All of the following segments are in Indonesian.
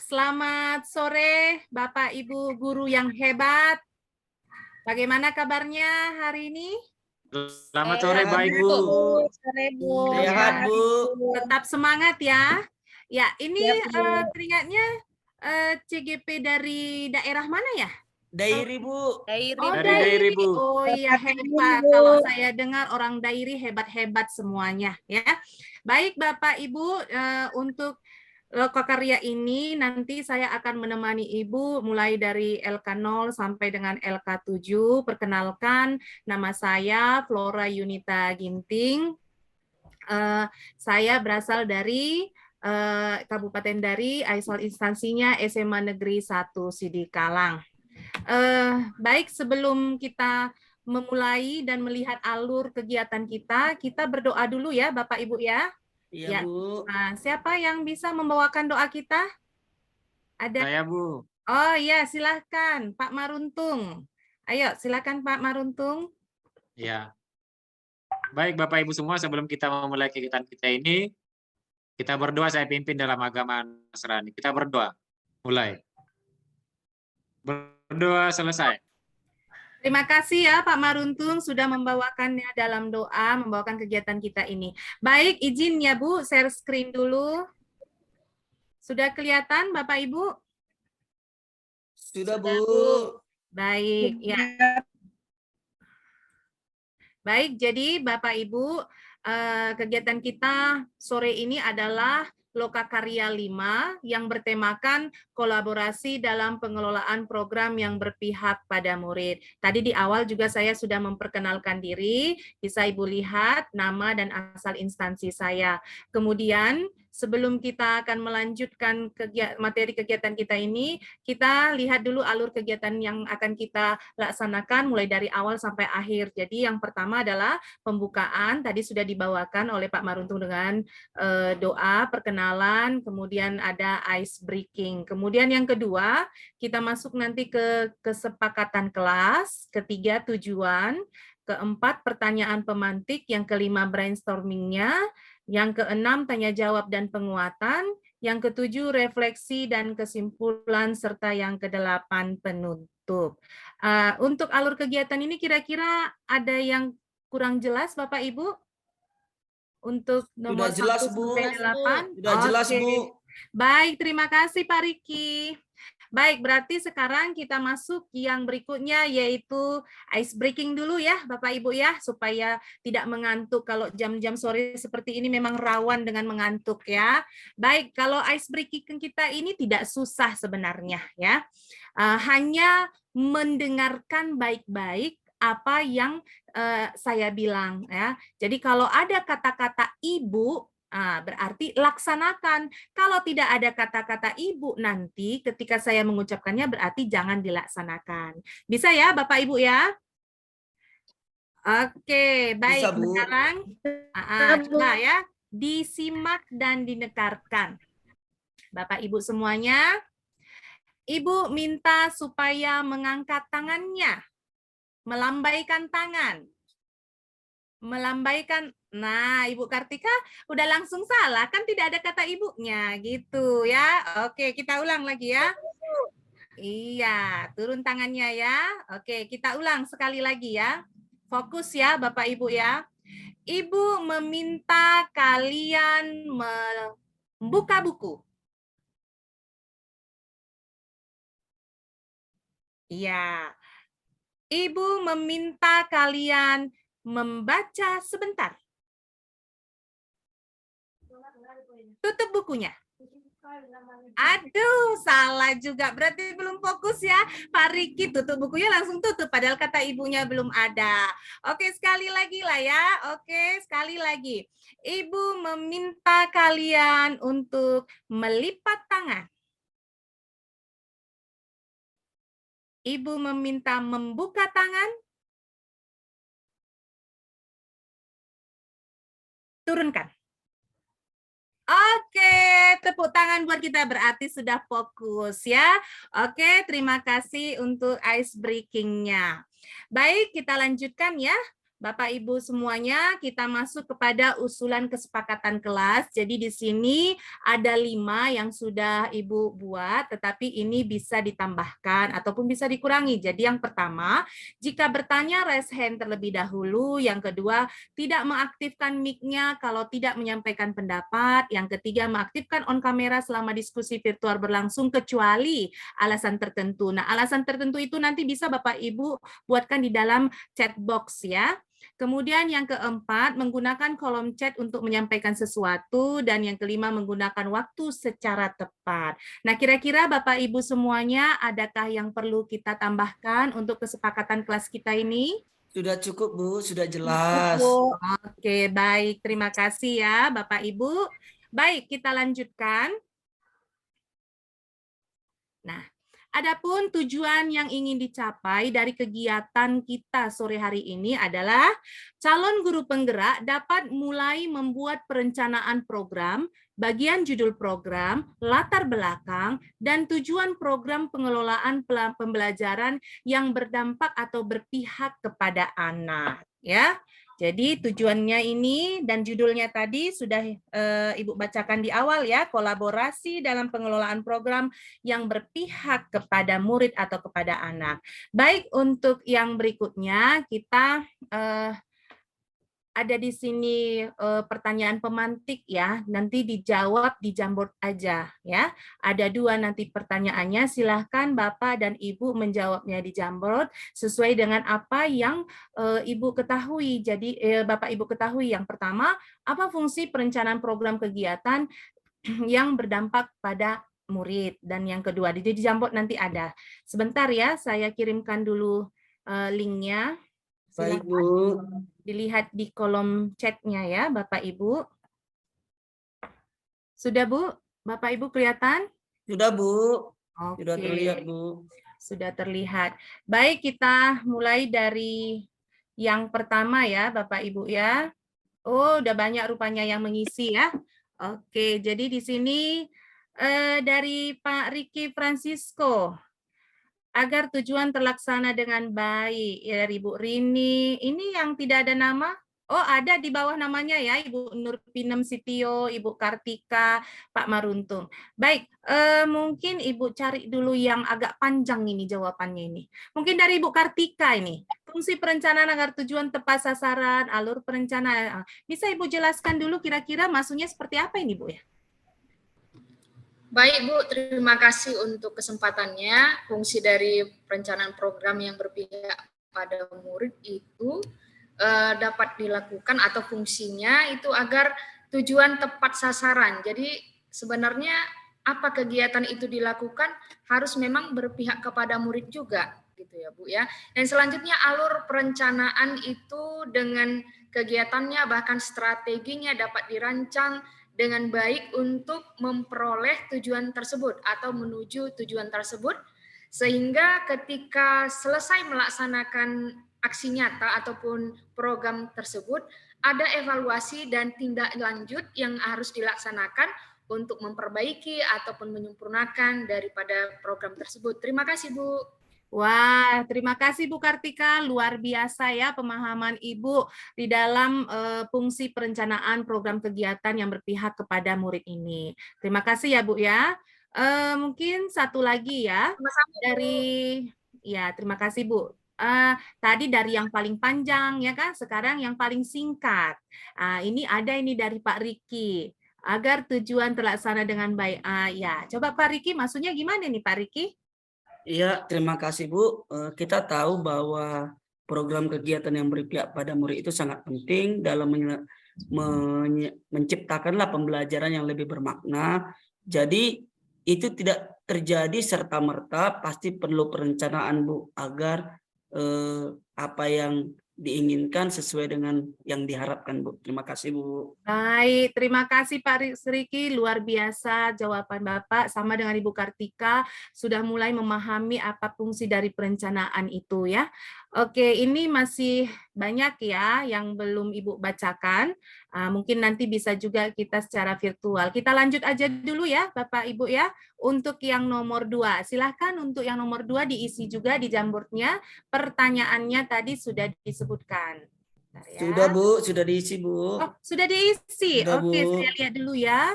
selamat sore Bapak Ibu guru yang hebat. Bagaimana kabarnya hari ini? Selamat sore Bapak Ibu. Sore Bu. Sehat Bu. Tetap semangat ya. Ya, ini teringatnya CGP dari daerah mana ya? Dairi Bu. Dairi Bu. Oh iya, hebat. Kalau saya dengar orang Dairi hebat-hebat semuanya ya. Baik Bapak Ibu, untuk lokakarya ini nanti saya akan menemani Ibu mulai dari LK0 sampai dengan LK7. Perkenalkan, nama saya Flora Yunita Ginting. Saya berasal dari Kabupaten Dari, asal instansinya SMA Negeri 1 Sidikalang. Baik, sebelum kita memulai dan melihat alur kegiatan kita berdoa dulu ya Bapak Ibu ya. Iya Bu. Nah, siapa yang bisa membawakan doa kita? Ada? Saya Bu. Oh iya, silahkan Pak Maruntung. Ayo, silahkan Pak Maruntung. Ya. Baik Bapak Ibu semua, sebelum kita memulai kegiatan kita ini, kita berdoa. Saya pimpin dalam agama Nasrani. Kita berdoa. Mulai. Berdoa selesai. Terima kasih ya Pak Maruntung sudah membawakannya dalam doa, membawakan kegiatan kita ini. Baik, izin ya Bu, share screen dulu. Sudah kelihatan Bapak Ibu? Sudah Bu. Baik, ya. Baik, jadi Bapak Ibu, kegiatan kita sore ini adalah Lokakarya 5 yang bertemakan kolaborasi dalam pengelolaan program yang berpihak pada murid. Tadi di awal juga saya sudah memperkenalkan diri, bisa Ibu lihat nama dan asal instansi saya. Kemudian sebelum kita akan melanjutkan materi kegiatan kita ini, kita lihat dulu alur kegiatan yang akan kita laksanakan mulai dari awal sampai akhir. Jadi yang pertama adalah pembukaan, tadi sudah dibawakan oleh Pak Maruntung dengan doa, perkenalan, kemudian ada ice breaking. Kemudian yang kedua, kita masuk nanti ke kesepakatan kelas, ketiga tujuan, keempat pertanyaan pemantik, yang kelima brainstormingnya, yang keenam tanya jawab dan penguatan, yang ketujuh refleksi dan kesimpulan, serta yang kedelapan penutup. Untuk alur kegiatan ini kira-kira ada yang kurang jelas Bapak Ibu? Untuk nomor Sudah jelas 1 Bu. sampai 8? Sudah jelas Bu. Baik, terima kasih Pak Riki. Baik, berarti sekarang kita masuk yang berikutnya, yaitu ice breaking dulu ya Bapak Ibu ya, supaya tidak mengantuk. Kalau jam-jam sore seperti ini memang rawan dengan mengantuk ya. Baik, kalau ice breaking kita ini tidak susah sebenarnya ya. Hanya mendengarkan baik-baik apa yang saya bilang ya. Jadi kalau ada kata-kata ibu, berarti laksanakan. Kalau tidak ada kata-kata ibu nanti ketika saya mengucapkannya berarti jangan dilaksanakan. Bisa ya Bapak Ibu ya? Oke, baik. Bisa, Bu. Sekarang coba ya disimak dan didengarkan. Bapak Ibu semuanya, Ibu minta supaya mengangkat tangannya, melambaikan tangan. Melambaikan. Nah, Ibu Kartika udah langsung salah, kan tidak ada kata ibunya gitu ya. Oke, kita ulang lagi ya. Iya, turun tangannya ya. Oke, kita ulang sekali lagi ya. Fokus ya Bapak Ibu ya. Ibu meminta kalian membuka buku. Iya. Ibu meminta kalian membaca sebentar. Tutup bukunya. Aduh, salah juga. Berarti belum fokus ya. Pak Riki tutup bukunya langsung tutup. Padahal kata ibunya belum ada. Oke, sekali lagi lah ya. Oke, sekali lagi. Ibu meminta kalian untuk melipat tangan. Ibu meminta membuka tangan. Turunkan. Oke, tepuk tangan buat kita, berarti sudah fokus ya. Oke, terima kasih untuk ice breaking-nya. Baik, kita lanjutkan ya. Bapak Ibu semuanya, kita masuk kepada usulan kesepakatan kelas. Jadi di sini ada 5 yang sudah Ibu buat, tetapi ini bisa ditambahkan ataupun bisa dikurangi. Jadi yang pertama, jika bertanya raise hand terlebih dahulu. Yang kedua, tidak mengaktifkan mic-nya kalau tidak menyampaikan pendapat. Yang ketiga, mengaktifkan on kamera selama diskusi virtual berlangsung kecuali alasan tertentu. Nah, alasan tertentu itu nanti bisa Bapak Ibu buatkan di dalam chat box ya. Kemudian yang keempat, menggunakan kolom chat untuk menyampaikan sesuatu. Dan yang kelima, menggunakan waktu secara tepat. Nah, kira-kira Bapak Ibu semuanya, adakah yang perlu kita tambahkan untuk kesepakatan kelas kita ini? Sudah cukup, Bu. Sudah jelas. Oke, baik. Terima kasih ya, Bapak Ibu. Baik, kita lanjutkan. Nah, adapun tujuan yang ingin dicapai dari kegiatan kita sore hari ini adalah calon guru penggerak dapat mulai membuat perencanaan program, bagian judul program, latar belakang, dan tujuan program pengelolaan pembelajaran yang berdampak atau berpihak kepada anak. Ya, jadi tujuannya ini dan judulnya tadi sudah Ibu bacakan di awal ya, kolaborasi dalam pengelolaan program yang berpihak kepada murid atau kepada anak. Baik, untuk yang berikutnya kita ada di sini pertanyaan pemantik ya, nanti dijawab di Jamboard aja ya. Ada 2 nanti pertanyaannya, silahkan Bapak dan Ibu menjawabnya di Jamboard sesuai dengan apa yang Ibu ketahui. Jadi Bapak Ibu ketahui, yang pertama, apa fungsi perencanaan program kegiatan yang berdampak pada murid, dan yang kedua di Jamboard nanti ada. Sebentar ya, saya kirimkan dulu linknya. Baik, Silakan Bu. dilihat di kolom chatnya ya, Bapak Ibu. Sudah, Bu? Bapak Ibu kelihatan? Sudah, Bu. Oke. Sudah terlihat, Bu. Sudah terlihat. Baik, kita mulai dari yang pertama ya, Bapak Ibu ya. Oh, udah banyak rupanya yang mengisi ya. Oke, jadi di sini dari Pak Ricky Francisco. Agar tujuan terlaksana dengan baik. Ya, Ibu Rini, ini yang tidak ada nama? Oh, ada di bawah namanya ya, Ibu Nurpinem Sitio, Ibu Kartika, Pak Maruntung. Baik, mungkin Ibu cari dulu yang agak panjang ini jawabannya ini. Mungkin dari Ibu Kartika ini. Fungsi perencanaan agar tujuan tepat sasaran, alur perencanaan. Bisa Ibu jelaskan dulu kira-kira maksudnya seperti apa ini, Bu ya? Baik Bu, terima kasih untuk kesempatannya. Fungsi dari perencanaan program yang berpihak pada murid itu dapat dilakukan atau fungsinya itu agar tujuan tepat sasaran. Jadi sebenarnya apa kegiatan itu dilakukan harus memang berpihak kepada murid juga, gitu ya Bu ya. Dan selanjutnya alur perencanaan itu dengan kegiatannya bahkan strateginya dapat dirancang dengan baik untuk memperoleh tujuan tersebut atau menuju tujuan tersebut, sehingga ketika selesai melaksanakan aksi nyata ataupun program tersebut, ada evaluasi dan tindak lanjut yang harus dilaksanakan untuk memperbaiki ataupun menyempurnakan daripada program tersebut. Terima kasih, Bu. Wah, terima kasih Bu Kartika, luar biasa ya pemahaman Ibu di dalam fungsi perencanaan program kegiatan yang berpihak kepada murid ini. Terima kasih ya Bu ya. Mungkin satu lagi ya. Sama-sama, Bu. Terima kasih Bu. Tadi dari yang paling panjang ya kan, sekarang yang paling singkat. Ini ada ini dari Pak Riki. Agar tujuan terlaksana dengan baik. Ya, coba Pak Riki, maksudnya gimana nih Pak Riki? Iya, terima kasih Bu. Kita tahu bahwa program kegiatan yang berpihak pada murid itu sangat penting dalam menciptakanlah pembelajaran yang lebih bermakna. Jadi itu tidak terjadi serta-merta, pasti perlu perencanaan Bu, agar apa yang diinginkan sesuai dengan yang diharapkan Bu. Terima kasih Bu. Baik, terima kasih Pak Riki, luar biasa jawaban Bapak, sama dengan Ibu Kartika, sudah mulai memahami apa fungsi dari perencanaan itu ya. Oke, ini masih banyak ya yang belum Ibu bacakan, mungkin nanti bisa juga kita secara virtual. Kita lanjut aja dulu ya Bapak Ibu ya, untuk yang nomor 2. Silahkan untuk yang nomor 2 diisi juga di Jamboardnya, pertanyaannya tadi sudah disebutkan. Bentar ya. Sudah Bu, sudah diisi Bu. Oh, sudah diisi. Sudah, Oke, Bu. saya lihat dulu ya.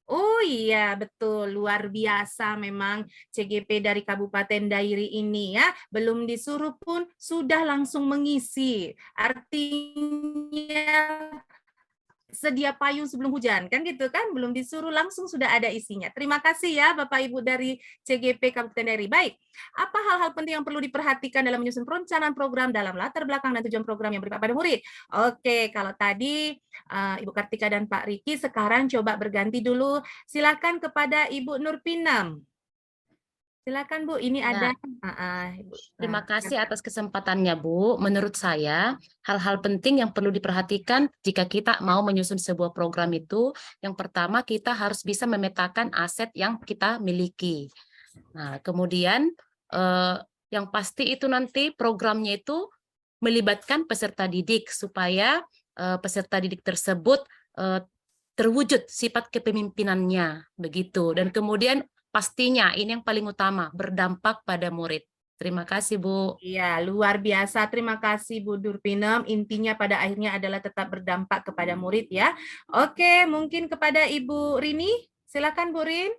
Oh iya, betul. Luar biasa memang CGP dari Kabupaten Dairi ini ya. Belum disuruh pun sudah langsung mengisi. Artinya sedia payung sebelum hujan, kan gitu kan? Belum disuruh langsung sudah ada isinya. Terima kasih ya Bapak Ibu dari CGP Kabupaten Dairi. Baik, apa hal-hal penting yang perlu diperhatikan dalam menyusun perencanaan program dalam latar belakang dan tujuan program yang berimpact pada murid? Oke, kalau tadi Ibu Kartika dan Pak Riki, sekarang coba berganti dulu. Silakan kepada Ibu Nurpinam. Silakan Bu, ini ada Ibu. Terima kasih atas kesempatannya, Bu. Menurut saya, hal-hal penting yang perlu diperhatikan jika kita mau menyusun sebuah program itu, yang pertama kita harus bisa memetakan aset yang kita miliki. Nah, kemudian yang pasti itu nanti programnya itu melibatkan peserta didik supaya peserta didik tersebut terwujud sifat kepemimpinannya, begitu. Dan kemudian pastinya ini yang paling utama, berdampak pada murid. Terima kasih, Bu. Iya, luar biasa. Terima kasih Bu Nurpinam. Intinya pada akhirnya adalah tetap berdampak kepada murid ya. Oke, mungkin kepada Ibu Rini. Silakan Bu Rin.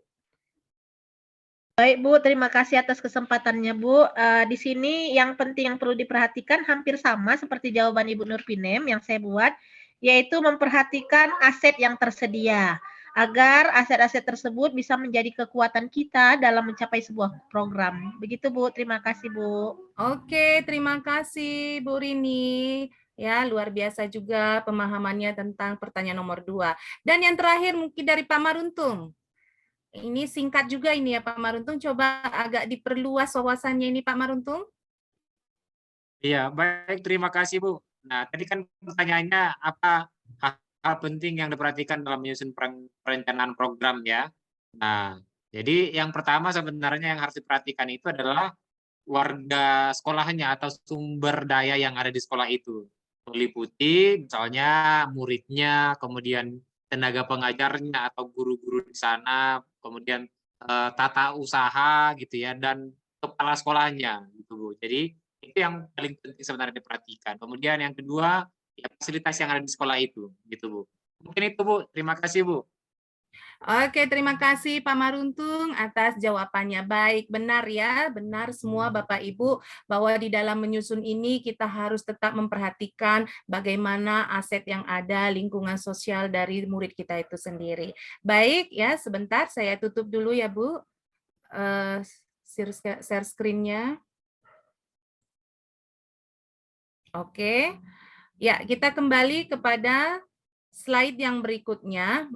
Baik Bu, terima kasih atas kesempatannya Bu. Di sini yang penting yang perlu diperhatikan hampir sama seperti jawaban Ibu Nurpinem yang saya buat, yaitu memperhatikan aset yang tersedia agar aset-aset tersebut bisa menjadi kekuatan kita dalam mencapai sebuah program. Begitu Bu, terima kasih Bu. Oke, terima kasih Bu Rini. Ya, luar biasa juga pemahamannya tentang pertanyaan nomor 2. Dan yang terakhir mungkin dari Pak Maruntung. Ini singkat juga ini ya Pak Maruntung, coba agak diperluas wawasannya ini Pak Maruntung. Iya, baik, terima kasih Bu. Nah, tadi kan pertanyaannya apa hal penting yang diperhatikan dalam menyusun perencanaan program ya. Nah, jadi yang pertama sebenarnya yang harus diperhatikan itu adalah warga sekolahnya atau sumber daya yang ada di sekolah itu. Meliputi misalnya muridnya, kemudian tenaga pengajarnya atau guru-guru di sana, kemudian tata usaha gitu ya, dan kepala sekolahnya gitu Bu. Jadi itu yang paling penting sebenarnya diperhatikan. Kemudian yang kedua, ya fasilitas yang ada di sekolah itu gitu Bu. Mungkin itu Bu. Terima kasih Bu. Oke, terima kasih Pak Maruntung atas jawabannya. Baik, benar ya, benar semua Bapak Ibu bahwa di dalam menyusun ini kita harus tetap memperhatikan bagaimana aset yang ada, lingkungan sosial dari murid kita itu sendiri. Baik ya, sebentar saya tutup dulu ya Bu, share screen-nya. Oke, ya kita kembali kepada slide yang berikutnya.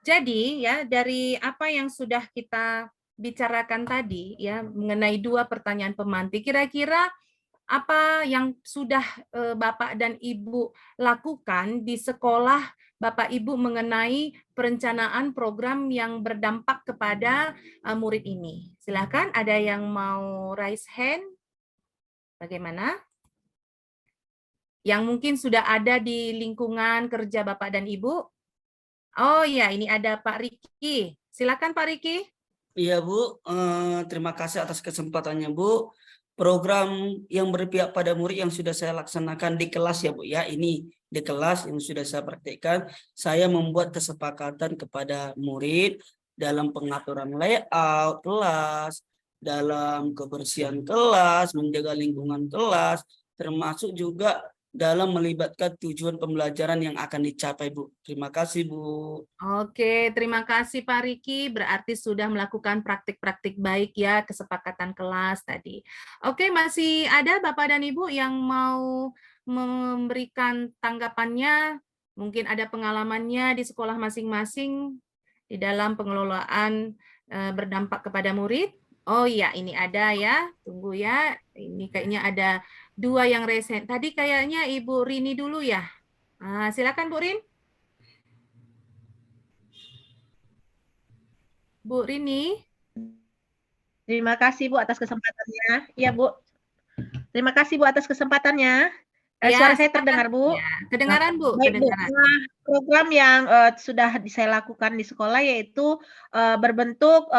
Jadi ya dari apa yang sudah kita bicarakan tadi ya mengenai 2 pertanyaan pemantik, kira-kira apa yang sudah Bapak dan Ibu lakukan di sekolah Bapak Ibu mengenai perencanaan program yang berdampak kepada murid ini? Silakan, ada yang mau raise hand? Bagaimana? Yang mungkin sudah ada di lingkungan kerja Bapak dan Ibu? Oh ya, ini ada Pak Riki. Silakan Pak Riki. Iya Bu, terima kasih atas kesempatannya Bu. Program yang berpihak pada murid yang sudah saya laksanakan di kelas ya Bu ya, ini di kelas yang sudah saya praktekkan, saya membuat kesepakatan kepada murid dalam pengaturan layout kelas, dalam kebersihan kelas, menjaga lingkungan kelas, termasuk juga dalam melibatkan tujuan pembelajaran yang akan dicapai, Bu. Terima kasih, Bu. Oke, terima kasih Pak Riki. Berarti sudah melakukan praktik-praktik baik ya, kesepakatan kelas tadi. Oke, masih ada Bapak dan Ibu yang mau memberikan tanggapannya, mungkin ada pengalamannya di sekolah masing-masing di dalam pengelolaan berdampak kepada murid. Oh iya, ini ada ya. Tunggu ya. Ini kayaknya ada 2 yang resen. Tadi kayaknya Ibu Rini dulu ya. Silakan Bu Rin. Bu Rini. Terima kasih Bu atas kesempatannya. Iya Bu. Terima kasih Bu atas kesempatannya. Suara saya silakan. terdengar, Bu? Ya, kedengaran Bu, Baik, Bu. kedengaran. Nah, program yang sudah saya lakukan di sekolah yaitu berbentuk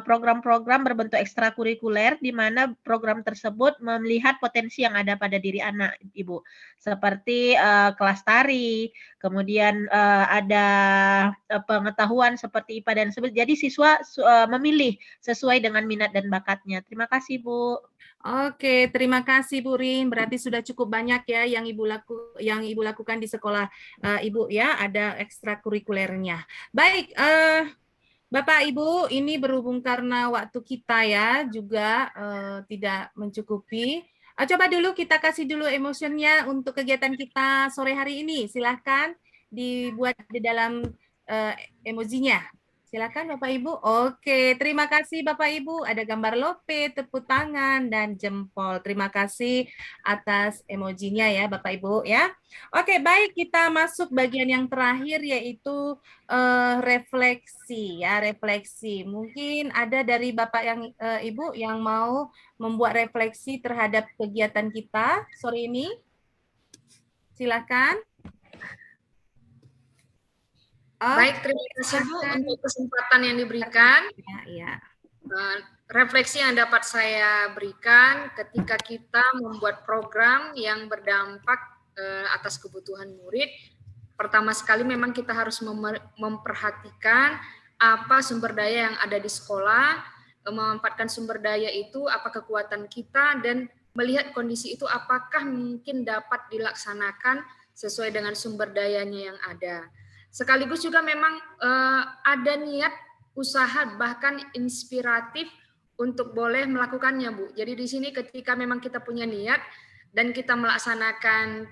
program-program berbentuk ekstrakurikuler, di mana program tersebut melihat potensi yang ada pada diri anak, Ibu. Seperti kelas tari, kemudian ada pengetahuan seperti IPA dan sebagainya. Jadi siswa memilih sesuai dengan minat dan bakatnya. Terima kasih, Bu. Oke, terima kasih Bu Rin. Berarti sudah cukup banyak ya yang Ibu lakukan di sekolah Ibu ya, ada ekstrakurikulernya. Baik, Bapak Ibu, ini berhubung karena waktu kita ya juga tidak mencukupi. Coba dulu kita kasih dulu emotionnya untuk kegiatan kita sore hari ini. Silahkan dibuat di dalam emojinya. Silakan Bapak Ibu. Oke, terima kasih Bapak Ibu. Ada gambar lope, tepuk tangan, dan jempol. Terima kasih atas emojinya ya Bapak Ibu ya. Oke, baik, kita masuk bagian yang terakhir yaitu refleksi ya, refleksi. Mungkin ada dari Bapak yang Ibu yang mau membuat refleksi terhadap kegiatan kita sore ini. Silakan. Baik, terima kasih Bu untuk kesempatan yang diberikan. Ya. Refleksi yang dapat saya berikan ketika kita membuat program yang berdampak atas kebutuhan murid. Pertama sekali memang kita harus memperhatikan apa sumber daya yang ada di sekolah, memanfaatkan sumber daya itu, apa kekuatan kita, dan melihat kondisi itu apakah mungkin dapat dilaksanakan sesuai dengan sumber dayanya yang ada. Sekaligus juga memang ada niat usaha bahkan inspiratif untuk boleh melakukannya, Bu. Jadi di sini ketika memang kita punya niat dan kita melaksanakan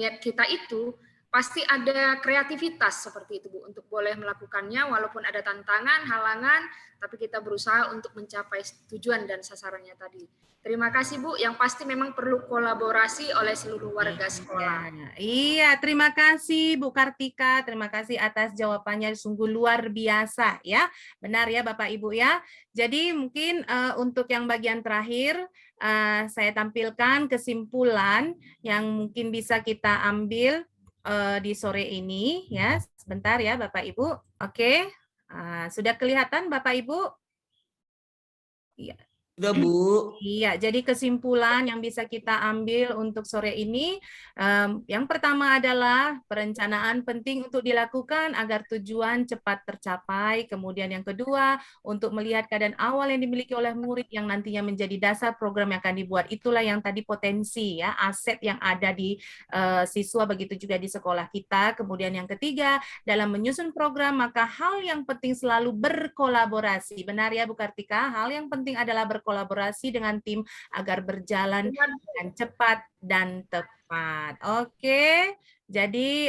niat kita itu, pasti ada kreativitas seperti itu, Bu, untuk boleh melakukannya walaupun ada tantangan, halangan, tapi kita berusaha untuk mencapai tujuan dan sasarannya tadi. Terima kasih, Bu. Yang pasti memang perlu kolaborasi oleh seluruh warga sekolah. Iya, terima kasih Bu Kartika. Terima kasih atas jawabannya, sungguh luar biasa ya. Benar ya Bapak Ibu ya. Jadi mungkin untuk yang bagian terakhir saya tampilkan kesimpulan yang mungkin bisa kita ambil di sore ini ya. Sebentar ya Bapak Ibu. Oke. Sudah kelihatan Bapak Ibu? Iya. Sudah, Bu. Iya, jadi kesimpulan yang bisa kita ambil untuk sore ini, yang pertama adalah perencanaan penting untuk dilakukan agar tujuan cepat tercapai. Kemudian yang kedua, untuk melihat keadaan awal yang dimiliki oleh murid yang nantinya menjadi dasar program yang akan dibuat. Itulah yang tadi potensi ya, aset yang ada di siswa, begitu juga di sekolah kita. Kemudian yang ketiga, dalam menyusun program, maka hal yang penting selalu berkolaborasi. Benar ya Bu Kartika? Hal yang penting adalah berkolaborasi dengan tim agar berjalan dengan cepat dan tepat. Oke, jadi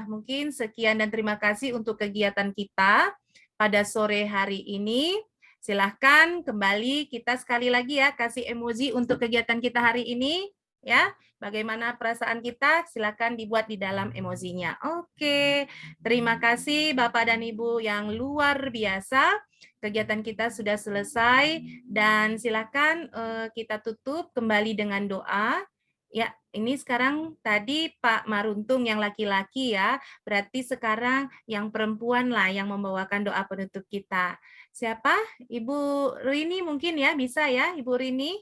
mungkin sekian dan terima kasih untuk kegiatan kita pada sore hari ini. Silahkan kembali kita sekali lagi ya kasih emoji untuk kegiatan kita hari ini ya. Bagaimana perasaan kita? Silakan dibuat di dalam emojinya. Oke, terima kasih Bapak dan Ibu yang luar biasa. Kegiatan kita sudah selesai dan silakan kita tutup kembali dengan doa. Ya, ini sekarang tadi Pak Maruntung yang laki-laki ya, berarti sekarang yang perempuan lah yang membawakan doa penutup kita. Siapa? Ibu Rini mungkin ya, bisa ya Ibu Rini?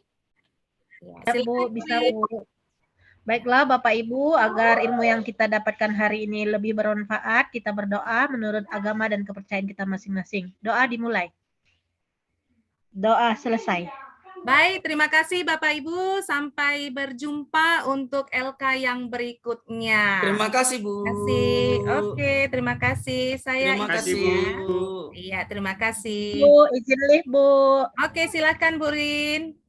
Ya, Bu, bisa Bu. Baiklah Bapak Ibu, agar ilmu yang kita dapatkan hari ini lebih bermanfaat, kita berdoa menurut agama dan kepercayaan kita masing-masing. Doa dimulai. Doa selesai. Baik, terima kasih Bapak Ibu. Sampai berjumpa untuk LK yang berikutnya. Terima kasih, Bu. Terima kasih. Oke, terima kasih. Saya Terima kasih, izin ya. Bu. Iya, terima kasih. Bu, izin lift, Bu. Oke, silakan Bu Rin.